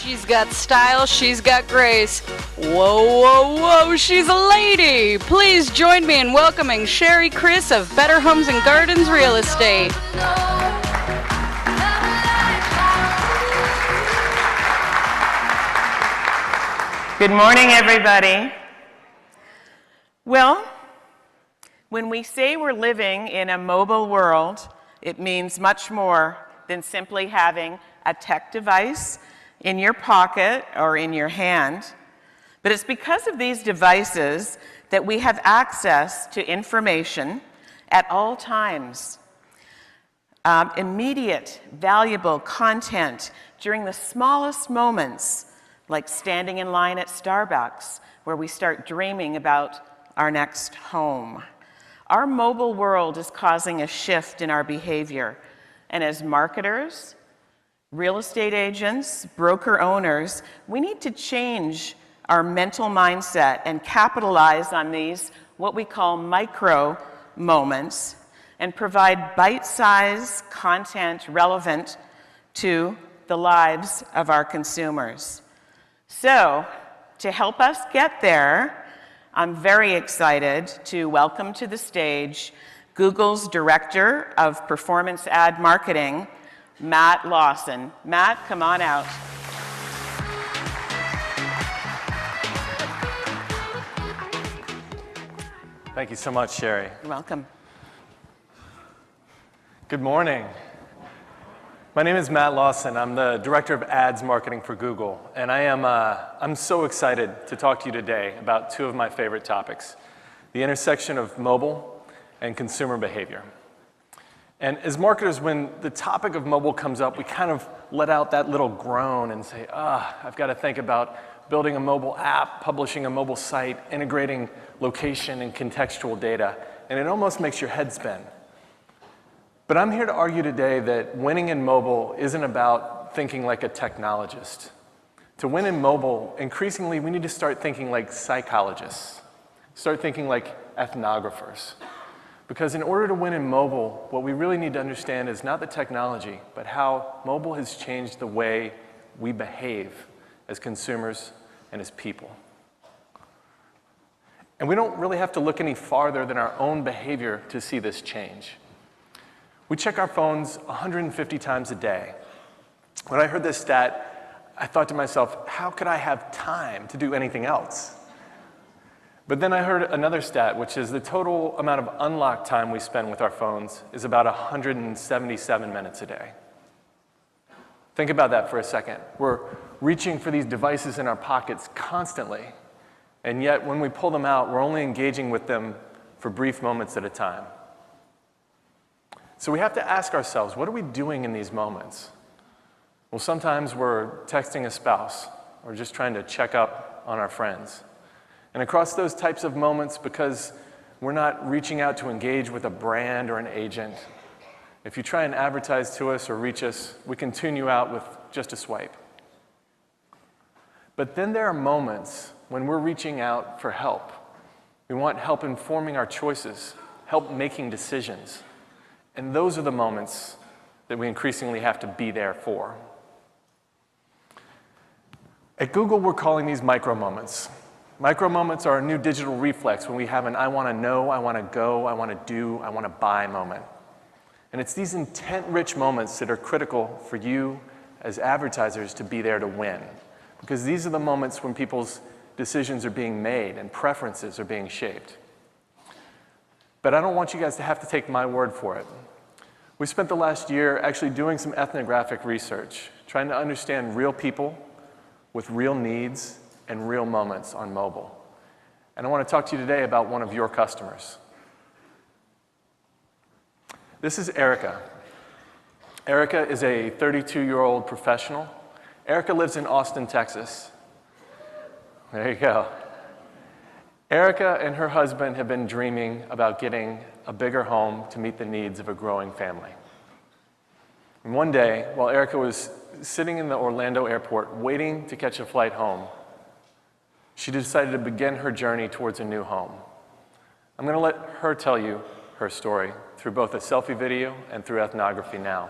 She's got style, she's got grace. Whoa, whoa, whoa, she's a lady. Please join me in welcoming Sherry Chris of Better Homes and Gardens Real Estate. Good morning, everybody. Well, when we say we're living in a mobile world, it means much more than simply having a tech device in your pocket or in your hand. But it's because of these devices that we have access to information at all times. Immediate, valuable content during the smallest moments, like standing in line at Starbucks, where we start dreaming about our next home. Our mobile world is causing a shift in our behavior. And as marketers, real estate agents, broker owners, we need to change our mental mindset and capitalize on these, what we call micro moments, and provide bite-sized content relevant to the lives of our consumers. So, to help us get there, I'm very excited to welcome to the stage Google's Director of Performance Ad Marketing, Matt Lawson. Matt, come on out. Thank you so much, Sherry. You're welcome. Good morning. My name is Matt Lawson. I'm the Director of Ads Marketing for Google, and I'm so excited to talk to you today about two of my favorite topics, the intersection of mobile and consumer behavior. And as marketers, when the topic of mobile comes up, we kind of let out that little groan and say, I've got to think about building a mobile app, publishing a mobile site, integrating location and contextual data, and it almost makes your head spin. But I'm here to argue today that winning in mobile isn't about thinking like a technologist. To win in mobile, increasingly, we need to start thinking like psychologists, start thinking like ethnographers. Because in order to win in mobile, what we really need to understand is not the technology, but how mobile has changed the way we behave as consumers and as people. And we don't really have to look any farther than our own behavior to see this change. We check our phones 150 times a day. When I heard this stat, I thought to myself, how could I have time to do anything else? But then I heard another stat, which is the total amount of unlocked time we spend with our phones is about 177 minutes a day. Think about that for a second. We're reaching for these devices in our pockets constantly, and yet when we pull them out, we're only engaging with them for brief moments at a time. So we have to ask ourselves, what are we doing in these moments? Well, sometimes we're texting a spouse or just trying to check up on our friends. And across those types of moments, because we're not reaching out to engage with a brand or an agent, if you try and advertise to us or reach us, we can tune you out with just a swipe. But then there are moments when we're reaching out for help. We want help informing our choices, help making decisions. And those are the moments that we increasingly have to be there for. At Google, we're calling these micro moments. Micro moments are a new digital reflex when we have an I want to know, I want to go, I want to do, I want to buy moment. And it's these intent-rich moments that are critical for you as advertisers to be there to win. Because these are the moments when people's decisions are being made and preferences are being shaped. But I don't want you guys to have to take my word for it. We spent the last year actually doing some ethnographic research, trying to understand real people with real needs and real moments on mobile. And I want to talk to you today about one of your customers. This is Erica. Erica is a 32-year-old professional. Erica lives in Austin, Texas. There you go. Erica and her husband have been dreaming about getting a bigger home to meet the needs of a growing family. And one day, while Erica was sitting in the Orlando airport waiting to catch a flight home, she decided to begin her journey towards a new home. I'm going to let her tell you her story through both a selfie video and through ethnography now.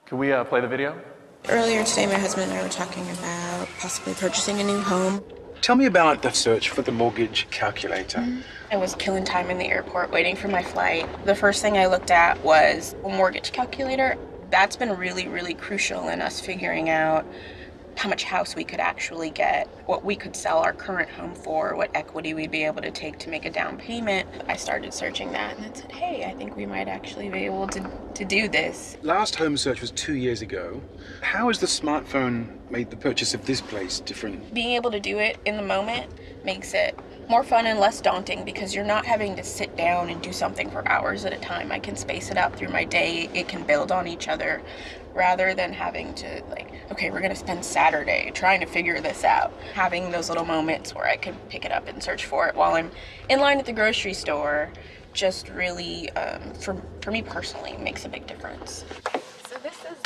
Can we play the video? Earlier today, my husband and I were talking about possibly purchasing a new home. Tell me about the search for the mortgage calculator. I was killing time in the airport waiting for my flight. The first thing I looked at was a mortgage calculator. That's been really, really crucial in us figuring out how much house we could actually get, what we could sell our current home for, what equity we'd be able to take to make a down payment. I started searching that and then said, hey, I think we might actually be able to do this. Last home search was 2 years ago. How has the smartphone made the purchase of this place different? Being able to do it in the moment makes it more fun and less daunting because you're not having to sit down and do something for hours at a time. I can space it out through my day. It can build on each other rather than having to okay, we're gonna spend Saturday trying to figure this out. Having those little moments where I can pick it up and search for it while I'm in line at the grocery store just really, for me personally, makes a big difference. So this is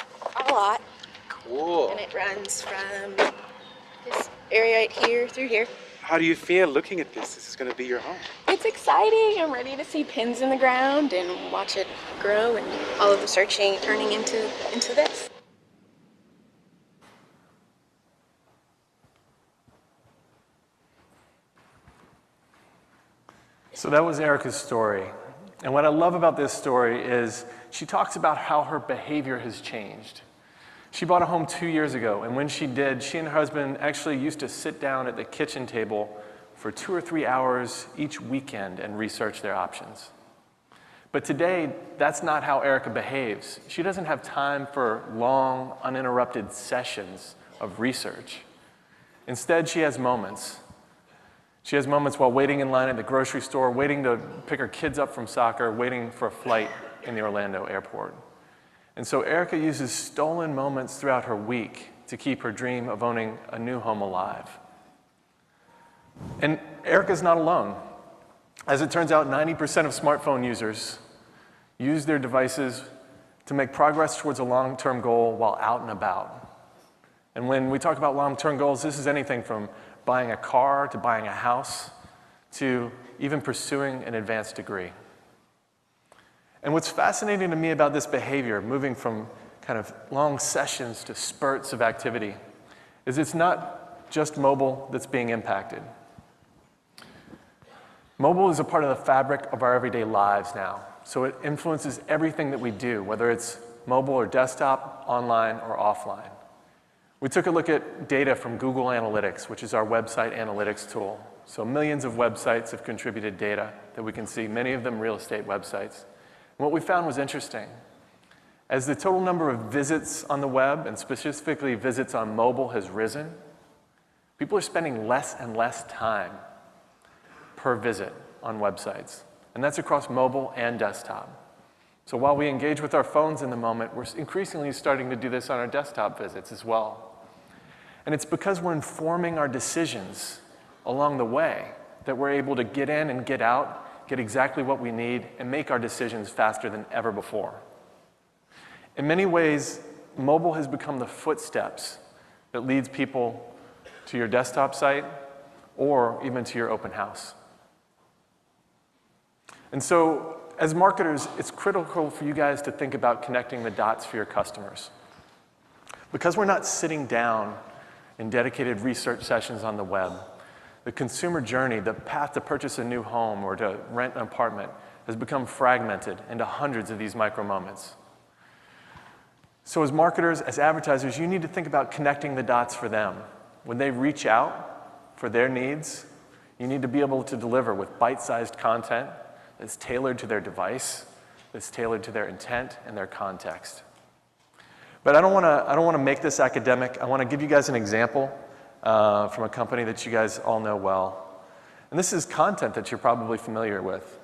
a lot. Cool. And it runs from this area right here through here. How do you feel looking at this? This is going to be your home. It's exciting. I'm ready to see pins in the ground and watch it grow and all of the searching turning into this. So that was Erica's story. And what I love about this story is she talks about how her behavior has changed. She bought a home 2 years ago, and when she did, she and her husband actually used to sit down at the kitchen table for 2 or 3 hours each weekend and research their options. But today, that's not how Erica behaves. She doesn't have time for long, uninterrupted sessions of research. Instead, she has moments. She has moments while waiting in line at the grocery store, waiting to pick her kids up from soccer, waiting for a flight in the Orlando airport. And so Erica uses stolen moments throughout her week to keep her dream of owning a new home alive. And Erica's not alone. As it turns out, 90% of smartphone users use their devices to make progress towards a long-term goal while out and about. And when we talk about long-term goals, this is anything from buying a car to buying a house to even pursuing an advanced degree. And what's fascinating to me about this behavior, moving from kind of long sessions to spurts of activity, is it's not just mobile that's being impacted. Mobile is a part of the fabric of our everyday lives now, so it influences everything that we do, whether it's mobile or desktop, online or offline. We took a look at data from Google Analytics, which is our website analytics tool. So millions of websites have contributed data that we can see, many of them real estate websites. And what we found was interesting. As the total number of visits on the web, and specifically visits on mobile, has risen, people are spending less and less time per visit on websites. And that's across mobile and desktop. So while we engage with our phones in the moment, we're increasingly starting to do this on our desktop visits as well. And it's because we're informing our decisions along the way that we're able to get in and get out, get exactly what we need, and make our decisions faster than ever before. In many ways, mobile has become the footsteps that leads people to your desktop site or even to your open house. And so, as marketers, it's critical for you guys to think about connecting the dots for your customers. Because we're not sitting down in dedicated research sessions on the web, the consumer journey, the path to purchase a new home or to rent an apartment, has become fragmented into hundreds of these micro moments. So as marketers, as advertisers, you need to think about connecting the dots for them. When they reach out for their needs, you need to be able to deliver with bite-sized content that's tailored to their device, that's tailored to their intent and their context. But I don't want to make this academic. I want to give you guys an example from a company that you guys all know well. And this is content that you're probably familiar with.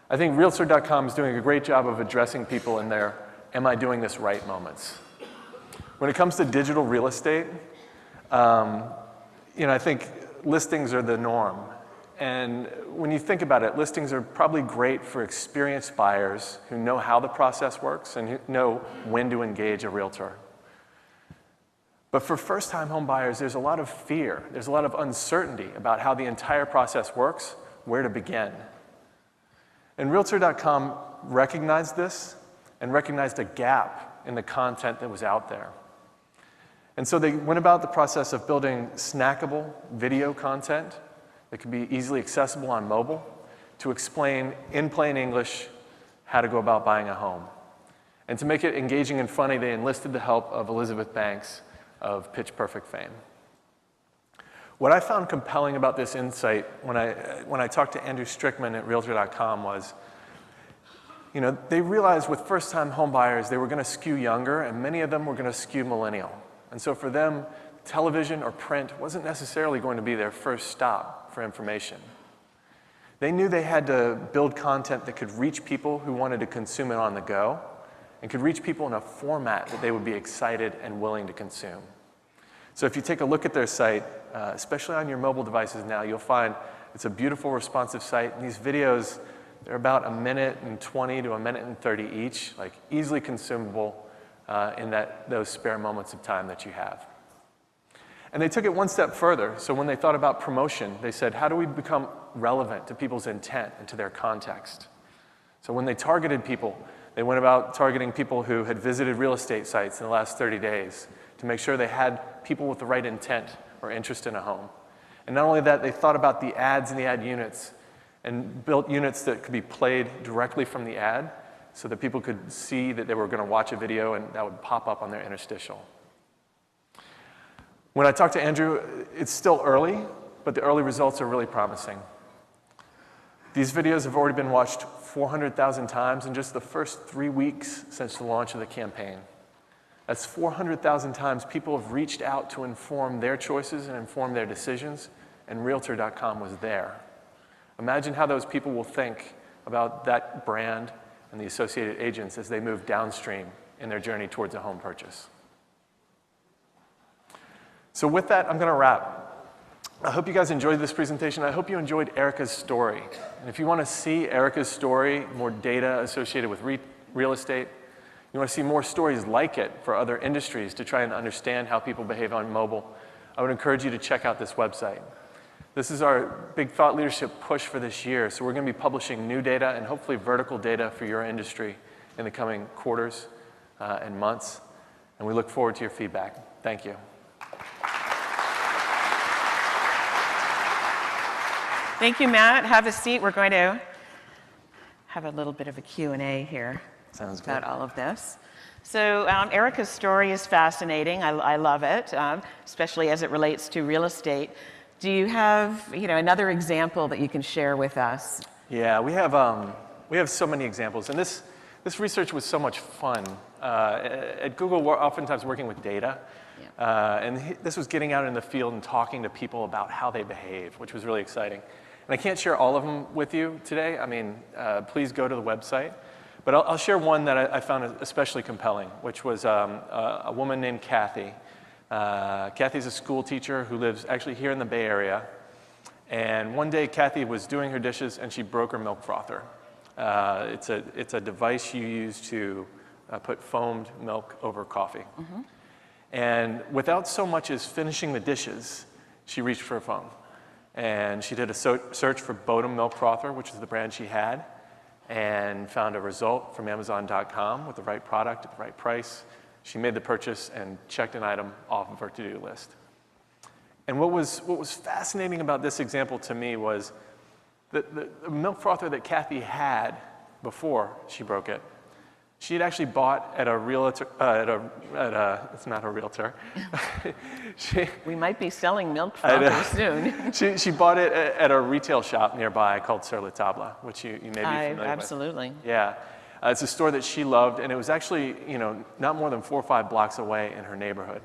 I think Realtor.com is doing a great job of addressing people in their "am I doing this right" moments. When it comes to digital real estate, I think listings are the norm. And when you think about it, listings are probably great for experienced buyers who know how the process works and who know when to engage a realtor. But for first-time home buyers, there's a lot of fear. There's a lot of uncertainty about how the entire process works, where to begin. And Realtor.com recognized this and recognized a gap in the content that was out there. And so they went about the process of building snackable video content that could be easily accessible on mobile to explain in plain English how to go about buying a home. And to make it engaging and funny, they enlisted the help of Elizabeth Banks of Pitch Perfect fame. What I found compelling about this insight when I talked to Andrew Strickman at Realtor.com was, they realized with first-time home buyers, they were going to skew younger, and many of them were going to skew millennial. And so for them, television or print wasn't necessarily going to be their first stop for information. They knew they had to build content that could reach people who wanted to consume it on the go, and could reach people in a format that they would be excited and willing to consume. So if you take a look at their site, especially on your mobile devices now, you'll find it's a beautiful, responsive site. And these videos, they're about 1:20 to 1:30 each, like easily consumable in those spare moments of time that you have. And they took it one step further. So when they thought about promotion, they said, how do we become relevant to people's intent and to their context? So when they targeted people, they went about targeting people who had visited real estate sites in the last 30 days to make sure they had people with the right intent or interest in a home. And not only that, they thought about the ads and the ad units and built units that could be played directly from the ad so that people could see that they were going to watch a video and that would pop up on their interstitial. When I talked to Andrew, it's still early, but the early results are really promising. These videos have already been watched 400,000 times in just the first 3 weeks since the launch of the campaign. That's 400,000 times people have reached out to inform their choices and inform their decisions, and Realtor.com was there. Imagine how those people will think about that brand and the associated agents as they move downstream in their journey towards a home purchase. So with that, I'm going to wrap. I hope you guys enjoyed this presentation. I hope you enjoyed Erica's story. And if you want to see Erica's story, more data associated with real estate, you want to see more stories like it for other industries to try and understand how people behave on mobile, I would encourage you to check out this website. This is our big thought leadership push for this year. So we're going to be publishing new data and hopefully vertical data for your industry in the coming quarters and months. And we look forward to your feedback. Thank you. Thank you, Matt. Have a seat. We're going to have a little bit of a Q&A here. Sounds good. About all of this. So Erica's story is fascinating. I love it, especially as it relates to real estate. Do you have another example that you can share with us? Yeah, we have so many examples. And this research was so much fun. At Google, we're oftentimes working with data. Yeah. And this was getting out in the field and talking to people about how they behave, which was really exciting. And I can't share all of them with you today. I mean, please go to the website. But I'll share one that I found especially compelling, which was a woman named Kathy. Kathy's a school teacher who lives actually here in the Bay Area. And one day, Kathy was doing her dishes, and she broke her milk frother. It's a device you use to put foamed milk over coffee. Mm-hmm. And without so much as finishing the dishes, she reached for her phone. And she did a search for Bodum milk frother, which is the brand she had, and found a result from Amazon.com with the right product at the right price. She made the purchase and checked an item off of her to-do list. And what was fascinating about this example to me was that the milk frother that Kathy had before she broke it, she had actually bought at a realtor, it's not a realtor. We might be selling milk frothers soon. She bought it at a retail shop nearby called Sur La Table, which you may be familiar absolutely. with. Yeah. It's a store that she loved, and it was actually, not more than 4 or 5 blocks away in her neighborhood.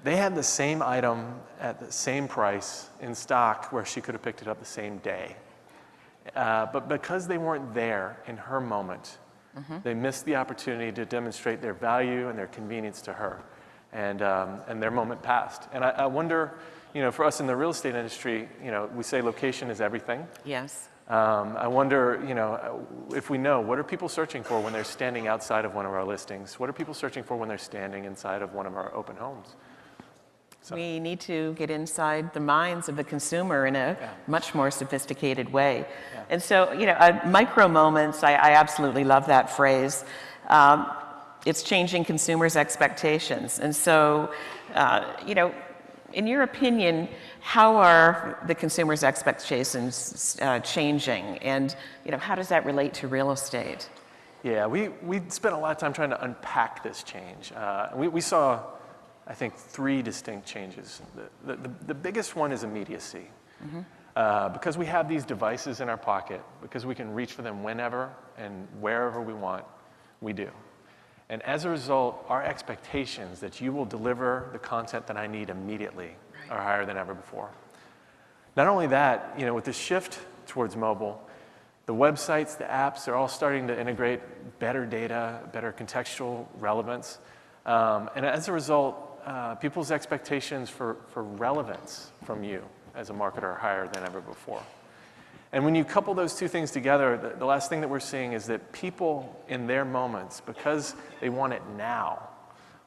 They had the same item at the same price in stock where she could have picked it up the same day. But because they weren't there in her moment, mm-hmm. they missed the opportunity to demonstrate their value and their convenience to her. And their moment passed. And I wonder, for us in the real estate industry, we say location is everything. Yes. I wonder, if we know, what are people searching for when they're standing outside of one of our listings? What are people searching for when they're standing inside of one of our open homes? So. We need to get inside the minds of the consumer in a much more sophisticated way. Yeah. And so, micro moments, I absolutely love that phrase. it's changing consumers' expectations. And so, you know, in your opinion, how are the consumers' expectations changing? And, you know, how does that relate to real estate? Yeah, we spent a lot of time trying to unpack this change. We saw, I think, 3 distinct changes. The biggest one is immediacy. Because we have these devices in our pocket, because we can reach for them whenever and wherever we want, we do. And as a result, our expectations that you will deliver the content that I need immediately are higher than ever before. Not only that, you know, with the shift towards mobile, the websites, the apps, they're all starting to integrate better data, better contextual relevance. And as a result, people's expectations for relevance from you as a marketer are higher than ever before. And when you couple those 2 things together, the last thing that we're seeing is that people in their moments, because they want it now,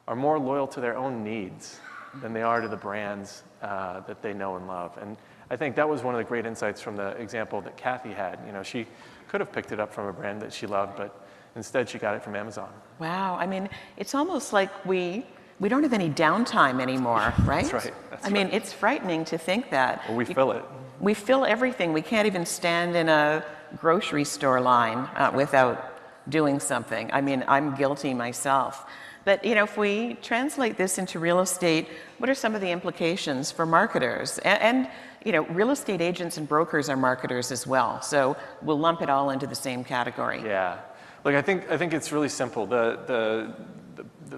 are more loyal to their own needs than they are to the brands that they know and love. And I think that was one of the great insights from the example that Kathy had. You know, she could have picked it up from a brand that she loved, but instead she got it from Amazon. Wow, I mean, it's almost like we don't have any downtime anymore, right? That's right. I mean, it's frightening to think that. Well, we fill it. We fill everything. We can't even stand in a grocery store line without doing something. I mean, I'm guilty myself. But, you know, if we translate this into real estate, what are some of the implications for marketers? And you know, real estate agents and brokers are marketers as well. So we'll lump it all into the same category. Yeah. Look, I think it's really simple. The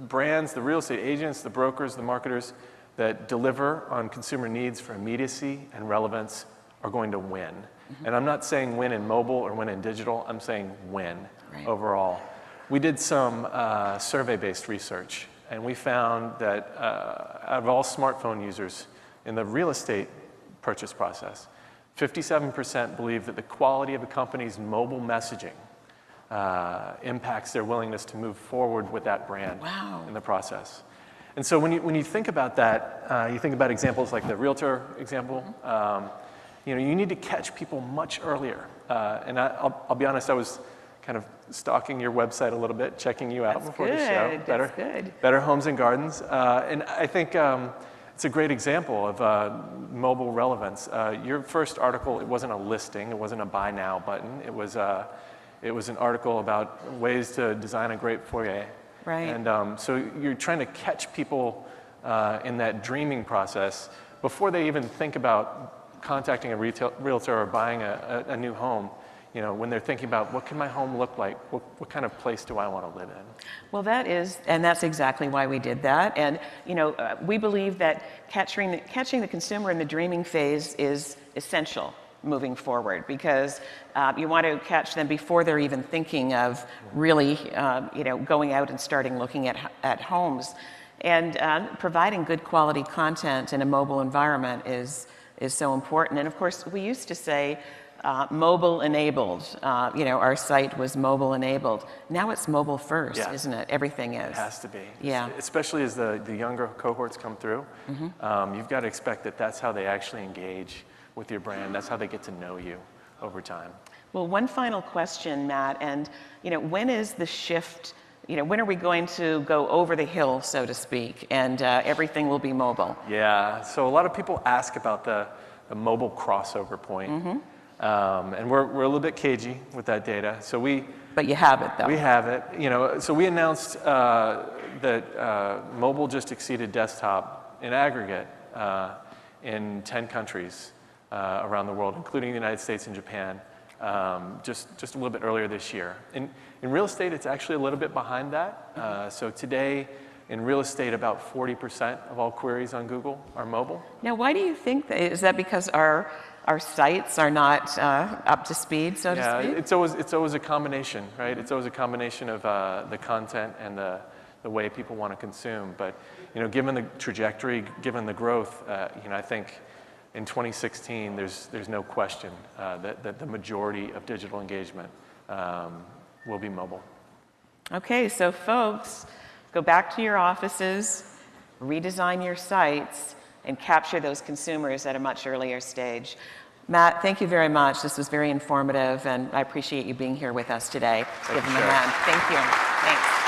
brands, the real estate agents, the brokers, the marketers that deliver on consumer needs for immediacy and relevance are going to win. And I'm not saying win in mobile or win in digital. I'm saying win overall. We did some survey-based research, and we found that out of all smartphone users in the real estate purchase process, 57% believe that the quality of a company's mobile messaging impacts their willingness to move forward with that brand in the process. And so when you think about that, you think about examples like the realtor example, you know, you need to catch people much earlier. And I'll be honest, I was kind of stalking your website a little bit, checking you out before the show. That's good. Better Homes and Gardens. And I think it's a great example of mobile relevance. Your first article, it wasn't a listing, it wasn't a buy now button. It was an article about ways to design a great foyer. Right. And so you're trying to catch people in that dreaming process before they even think about contacting a realtor or buying a new home. You know, when they're thinking about what can my home look like, what kind of place do I want to live in? Well, that's exactly why we did that. And you know, we believe that catching the consumer in the dreaming phase is essential moving forward, because you want to catch them before they're even thinking of really, you know, going out and starting looking at homes. And providing good quality content in a mobile environment is so important. And of course, we used to say mobile enabled. You know, our site was mobile enabled. Now it's mobile first, isn't it? Everything is. It has to be. Yeah. Especially as the younger cohorts come through. You've got to expect that that's how they actually engage with your brand. That's how they get to know you over time. Well, one final question, Matt, and you know, when is the shift? You know, when are we going to go over the hill, so to speak, and everything will be mobile? Yeah. So a lot of people ask about the mobile crossover point, and we're a little bit cagey with that data. So But you have it, though. We have it. You know, so we announced that mobile just exceeded desktop in aggregate in 10 countries around the world, including the United States and Japan, just a little bit earlier this year. In real estate, it's actually a little bit behind that. So today, in real estate, about 40% of all queries on Google are mobile. Now, why do you think that? Is that because our sites are not up to speed, so to speak? Yeah, it's always a combination, right? It's always a combination of the content and the way people want to consume. But you know, given the trajectory, given the growth, you know, I think in 2016, there's no question that the majority of digital engagement will be mobile. Okay, so folks, go back to your offices, redesign your sites, and capture those consumers at a much earlier stage. Matt, thank you very much. This was very informative, and I appreciate you being here with us today. Give them a hand. Thank you. Thanks.